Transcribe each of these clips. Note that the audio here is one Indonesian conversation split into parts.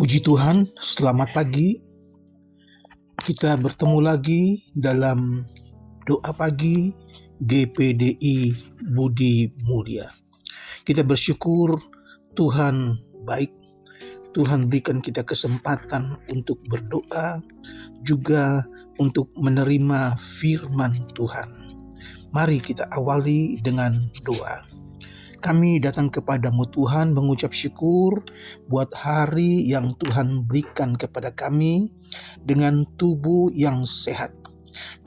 Puji Tuhan, selamat pagi. Kita bertemu lagi dalam doa pagi GPDI Budi Mulia. Kita bersyukur Tuhan baik. Tuhan berikan kita kesempatan untuk berdoa, juga untuk menerima firman Tuhan. Mari kita awali dengan doa. Kami datang kepadamu Tuhan mengucap syukur buat hari yang Tuhan berikan kepada kami dengan tubuh yang sehat.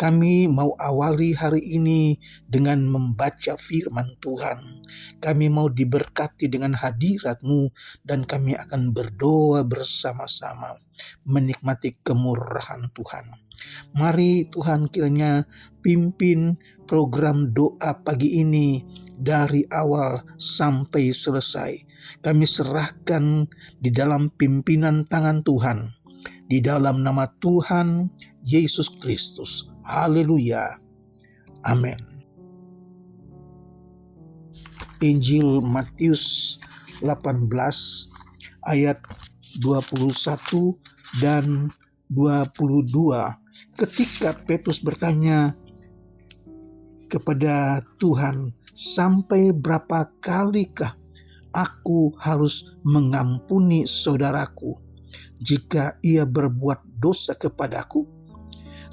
Kami mau awali hari ini dengan membaca firman Tuhan. Kami mau diberkati dengan hadirat-Mu dan kami akan berdoa bersama-sama menikmati kemurahan Tuhan. Mari Tuhan kiranya pimpin program doa pagi ini dari awal sampai selesai. Kami serahkan di dalam pimpinan tangan Tuhan. Di dalam nama Tuhan Yesus Kristus. Haleluya. Amin. Injil Matius 18 ayat 21 dan 22. Ketika Petrus bertanya kepada Tuhan, sampai berapa kalikah aku harus mengampuni saudaraku jika ia berbuat dosa kepadaku?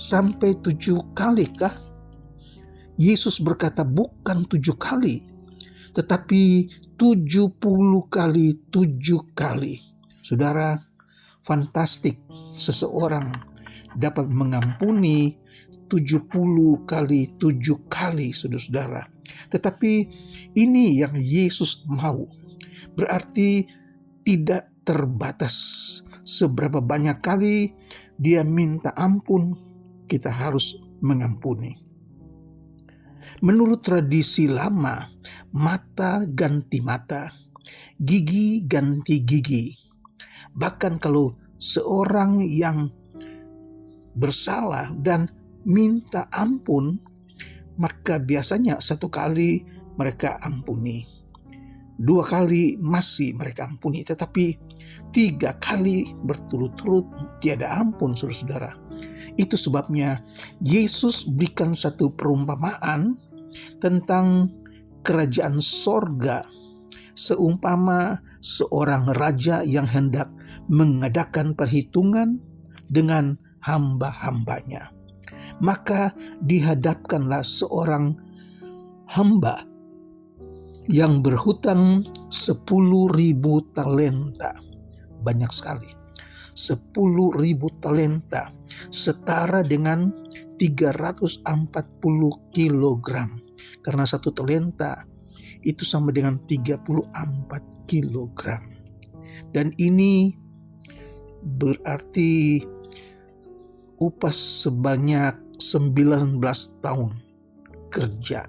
Sampai 7 kalikah? Yesus berkata bukan 7 kali, tetapi 70 kali 7 kali. Saudara, fantastik seseorang dapat mengampuni 70 kali 7 kali, saudara-saudara. Tetapi ini yang Yesus mau. Berarti tidak terbatas. Seberapa banyak kali dia minta ampun, kita harus mengampuni. Menurut tradisi lama, mata ganti mata, gigi ganti gigi. Bahkan kalau seorang yang bersalah dan minta ampun, maka biasanya 1 kali mereka ampuni, 2 kali masih mereka ampuni, tetapi 3 kali berturut-turut tiada ampun, saudara-saudara. Itu sebabnya Yesus berikan satu perumpamaan tentang kerajaan sorga, seumpama seorang raja yang hendak mengadakan perhitungan dengan hamba-hambanya. Maka dihadapkanlah seorang hamba yang berhutang 10.000 talenta. Banyak sekali. 10.000 talenta setara dengan 340 kilogram. Karena 1 talenta itu sama dengan 34 kilogram. Dan ini berarti upah sebanyak 19 tahun kerja.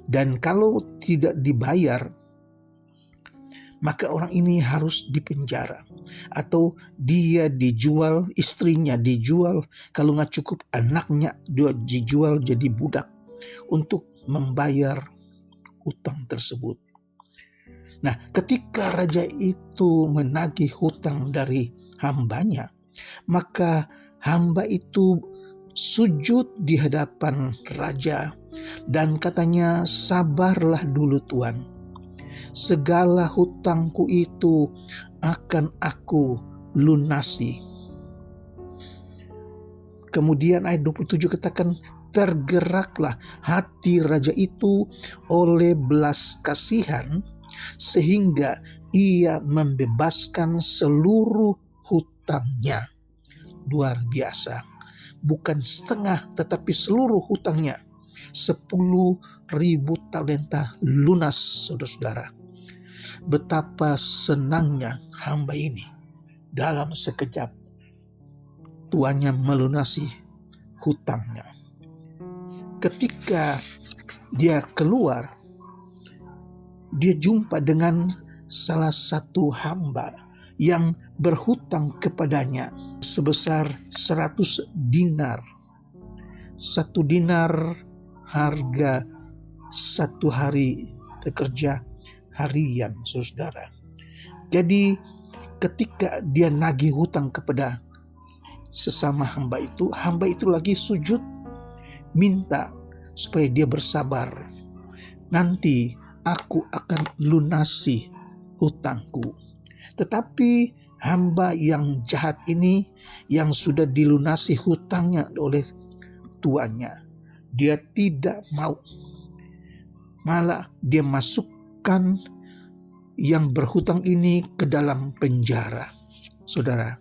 Dan kalau tidak dibayar, maka orang ini harus dipenjara. Atau dia dijual, istrinya dijual, kalau nggak cukup anaknya dia dijual jadi budak untuk membayar utang tersebut. Nah, ketika raja itu menagih hutang dari hambanya, maka hamba itu sujud di hadapan raja dan katanya, sabarlah dulu Tuan, segala hutangku itu akan aku lunasi. Kemudian ayat 27 katakan, tergeraklah hati raja itu oleh belas kasihan sehingga ia membebaskan seluruh hutangnya. Luar biasa. Bukan setengah tetapi seluruh hutangnya. 10.000 talenta lunas, saudara-saudara. Betapa senangnya hamba ini. Dalam sekejap tuannya melunasi hutangnya. Ketika dia keluar, dia jumpa dengan salah satu hamba yang berhutang kepadanya sebesar 100 dinar. 1 dinar harga 1 hari kerja harian, saudara. Jadi ketika dia nagih hutang kepada sesama hamba itu lagi sujud minta supaya dia bersabar. Nanti aku akan lunasi hutangku. Tetapi hamba yang jahat ini, yang sudah dilunasi hutangnya oleh tuannya, dia tidak mau. Malah dia masukkan yang berhutang ini ke dalam penjara. Saudara,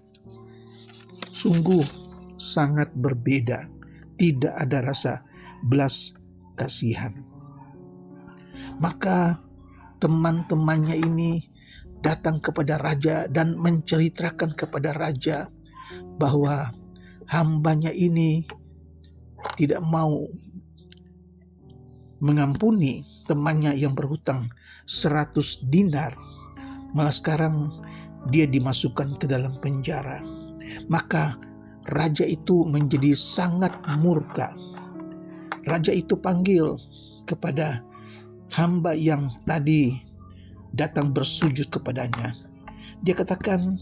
sungguh sangat berbeda. Tidak ada rasa belas kasihan. Maka teman-temannya ini datang kepada raja dan menceritakan kepada raja bahwa hambanya ini tidak mau mengampuni temannya yang berhutang 100 dinar. Malah sekarang dia dimasukkan ke dalam penjara. Maka raja itu menjadi sangat murka. Raja itu panggil kepada hamba yang tadi datang bersujud kepadanya. Dia katakan,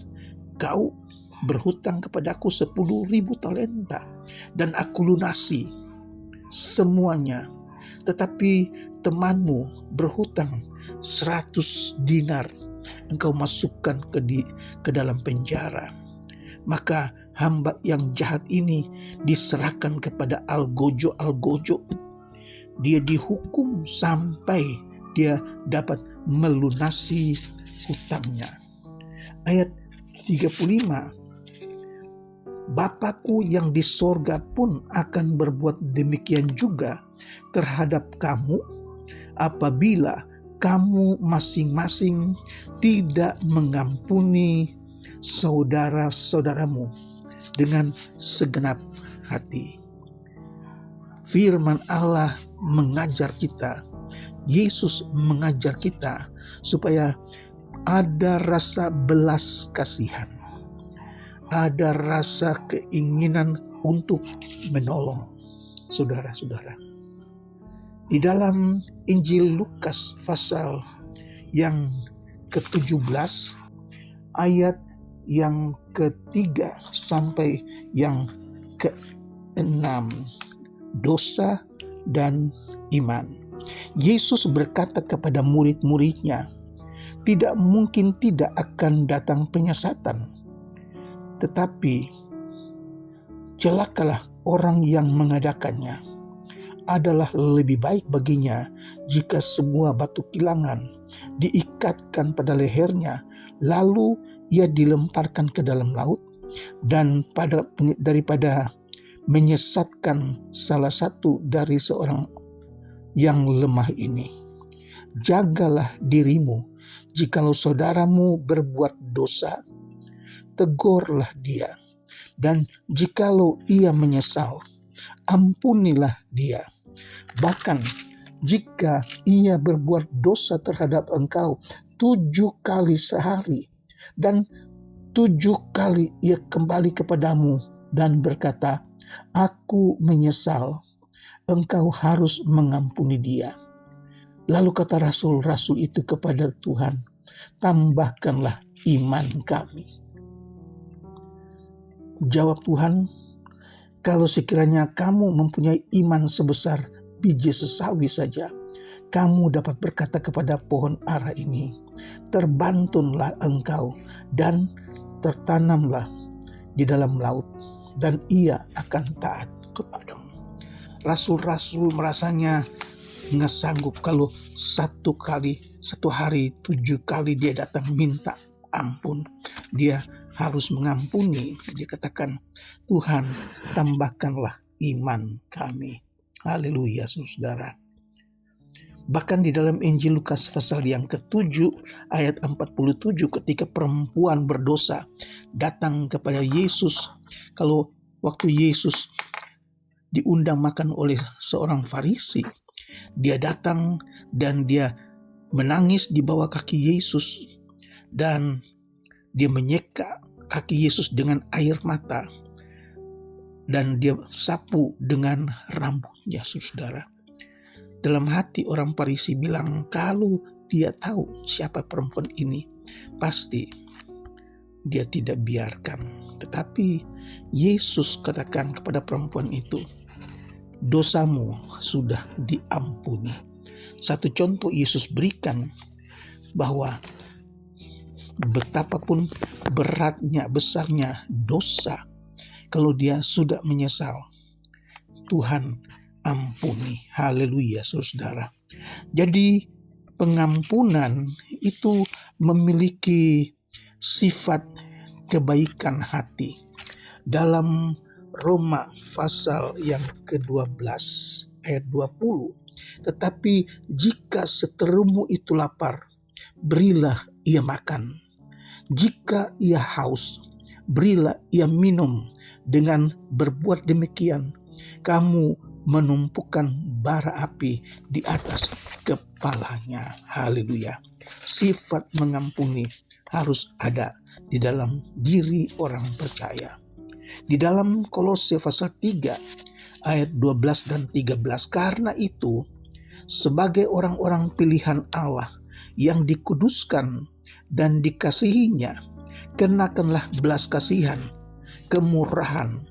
kau berhutang kepadaku 10.000 talenta dan aku lunasi semuanya. Tetapi temanmu berhutang 100 dinar, engkau masukkan ke dalam penjara. Maka hamba yang jahat ini diserahkan kepada algojo. Dia dihukum sampai dia dapat melunasi hutangnya. Ayat 35. Bapakku yang di sorga pun akan berbuat demikian juga terhadap kamu apabila kamu masing-masing tidak mengampuni saudara-saudaramu dengan segenap hati. Firman Allah mengajar kita, Yesus mengajar kita supaya ada rasa belas kasihan, ada rasa keinginan untuk menolong. Saudara-saudara, di dalam Injil Lukas pasal yang ke-17 ayat yang ke-3 sampai yang ke-6, dosa dan iman. Yesus berkata kepada murid-muridnya, tidak mungkin tidak akan datang penyesatan, tetapi celakalah orang yang mengadakannya. Adalah lebih baik baginya jika semua batu kilangan diikatkan pada lehernya, lalu ia dilemparkan ke dalam laut, dan daripada menyesatkan salah satu dari seorang yang lemah ini. Jagalah dirimu, jikalau saudaramu berbuat dosa, tegurlah dia, dan jikalau ia menyesal, ampunilah dia. Bahkan jika ia berbuat dosa terhadap engkau 7 kali sehari, dan 7 kali ia kembali kepadamu dan berkata, aku menyesal, engkau harus mengampuni dia. Lalu kata rasul-rasul itu kepada Tuhan, tambahkanlah iman kami. Jawab Tuhan, kalau sekiranya kamu mempunyai iman sebesar biji sesawi saja, kamu dapat berkata kepada pohon ara ini, terbantunlah engkau dan tertanamlah di dalam laut, dan ia akan taat kepadamu. Rasul-rasul merasanya nggak sanggup kalau satu hari 7 kali dia datang minta ampun. Dia harus mengampuni. Dia katakan, Tuhan tambahkanlah iman kami. Haleluya, saudara. Bahkan di dalam Injil Lukas pasal yang ke-7 ayat 47, ketika perempuan berdosa datang kepada Yesus, kalau waktu Yesus diundang makan oleh seorang Farisi, dia datang dan dia menangis di bawah kaki Yesus, dan dia menyeka kaki Yesus dengan air mata, dan dia sapu dengan rambutnya, saudara. Dalam hati orang Farisi bilang, kalau dia tahu siapa perempuan ini, pasti dia tidak biarkan. Tetapi Yesus katakan kepada perempuan itu, dosamu sudah diampuni. Satu contoh Yesus berikan bahwa betapapun beratnya, besarnya dosa, kalau dia sudah menyesal, Tuhan ampuni. Haleluya, saudara. Jadi pengampunan itu memiliki sifat kebaikan hati. Dalam Roma pasal yang ke-12 ayat 20, tetapi jika seterumu itu lapar, berilah ia makan. Jika ia haus, berilah ia minum. Dengan berbuat demikian, kamu menumpukan bara api di atas kepalanya. Haleluya. Sifat mengampuni harus ada di dalam diri orang percaya. Di dalam Kolose pasal 3 ayat 12 dan 13, karena itu sebagai orang-orang pilihan Allah yang dikuduskan dan dikasihinya, kenakanlah belas kasihan, kemurahan,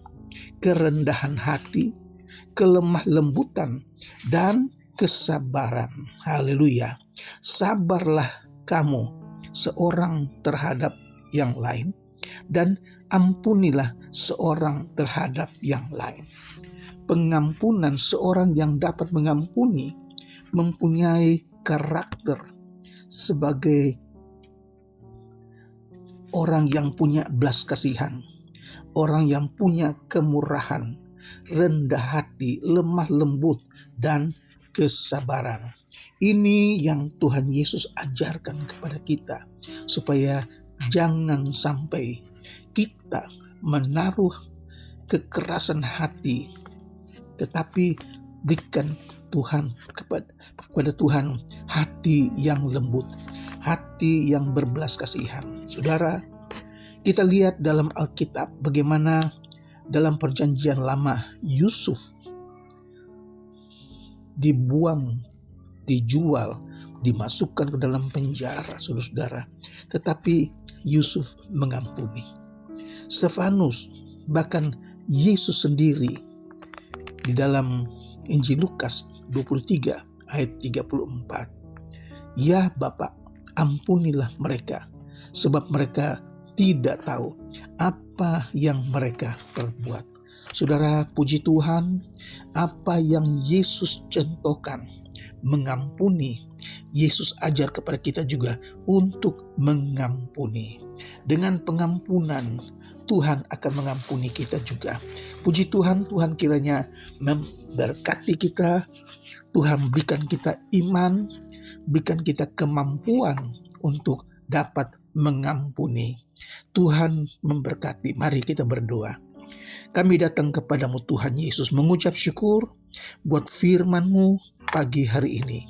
kerendahan hati, kelemah lembutan, dan kesabaran. Haleluya. Sabarlah kamu seorang terhadap yang lain, dan ampunilah seorang terhadap yang lain. Pengampunan, seorang yang dapat mengampuni mempunyai karakter sebagai orang yang punya belas kasihan, orang yang punya kemurahan, rendah hati, lemah lembut, dan kesabaran. Ini yang Tuhan Yesus ajarkan kepada kita, supaya jangan sampai kita menaruh kekerasan hati, tetapi berikan Tuhan kepada Tuhan hati yang lembut, hati yang berbelas kasihan. Saudara, kita lihat dalam Alkitab bagaimana dalam Perjanjian Lama Yusuf dibuang, dijual, dimasukkan ke dalam penjara, saudara. Tetapi Yusuf mengampuni. Stefanus, bahkan Yesus sendiri di dalam Injil Lukas 23 ayat 34. Ya Bapa, ampunilah mereka, sebab mereka tidak tahu apa yang mereka perbuat. Saudara, puji Tuhan, apa yang Yesus contohkan, mengampuni, Yesus ajar kepada kita juga untuk mengampuni. Dengan pengampunan, Tuhan akan mengampuni kita juga. Puji Tuhan, Tuhan kiranya memberkati kita. Tuhan berikan kita iman, berikan kita kemampuan untuk dapat mengampuni. Tuhan memberkati. Mari kita berdoa. Kami datang kepadamu Tuhan Yesus, mengucap syukur buat firman-Mu pagi hari ini.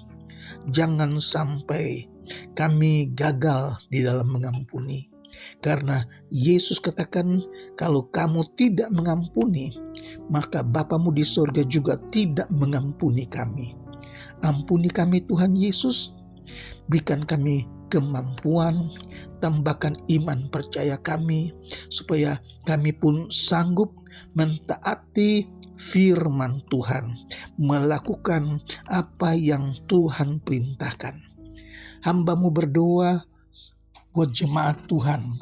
Jangan sampai kami gagal di dalam mengampuni. Karena Yesus katakan, kalau kamu tidak mengampuni, maka Bapamu di sorga juga tidak mengampuni kami. Ampuni kami Tuhan Yesus, berikan kami kemampuan, tambahkan iman percaya kami, supaya kami pun sanggup mentaati firman Tuhan, melakukan apa yang Tuhan perintahkan. Hamba-Mu berdoa buat jemaat Tuhan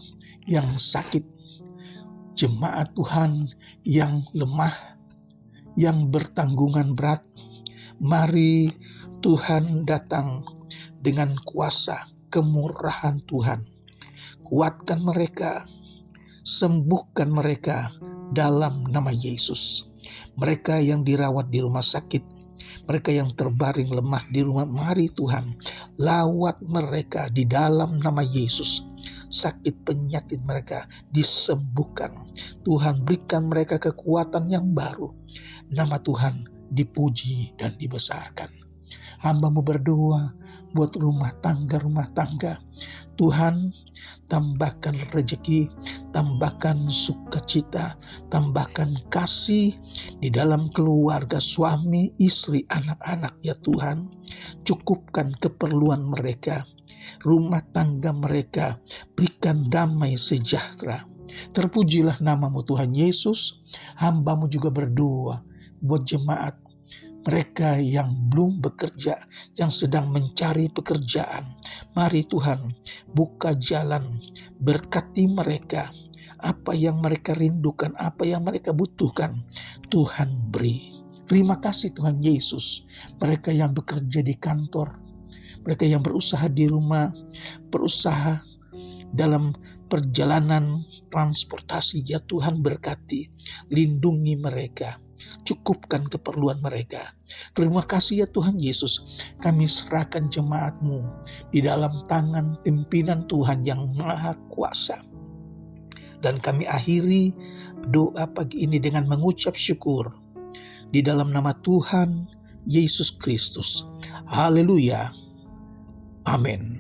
yang sakit, jemaat Tuhan yang lemah, yang bertanggungan berat. Mari Tuhan datang dengan kuasa kemurahan Tuhan. Kuatkan mereka, sembuhkan mereka dalam nama Yesus. Mereka yang dirawat di rumah sakit, mereka yang terbaring lemah di rumah, mari Tuhan lawat mereka di dalam nama Yesus. Sakit penyakit mereka disembuhkan. Tuhan berikan mereka kekuatan yang baru. Nama Tuhan dipuji dan dibesarkan. Hamba-Mu berdoa buat rumah tangga. Tuhan tambahkan rezeki, tambahkan sukacita, tambahkan kasih di dalam keluarga suami, istri, anak-anak ya Tuhan. Cukupkan keperluan mereka, rumah tangga mereka, berikan damai sejahtera. Terpujilah namamu Tuhan Yesus. Hamba-Mu juga berdoa buat jemaat mereka yang belum bekerja, yang sedang mencari pekerjaan. Mari Tuhan, buka jalan, berkati mereka. Apa yang mereka rindukan, apa yang mereka butuhkan, Tuhan beri. Terima kasih Tuhan Yesus. Mereka yang bekerja di kantor, mereka yang berusaha di rumah, berusaha dalam perjalanan transportasi, ya Tuhan berkati, lindungi mereka, cukupkan keperluan mereka. Terima kasih ya Tuhan Yesus, kami serahkan jemaat-Mu di dalam tangan pimpinan Tuhan yang Maha Kuasa. Dan kami akhiri doa pagi ini dengan mengucap syukur di dalam nama Tuhan Yesus Kristus. Haleluya. Amin.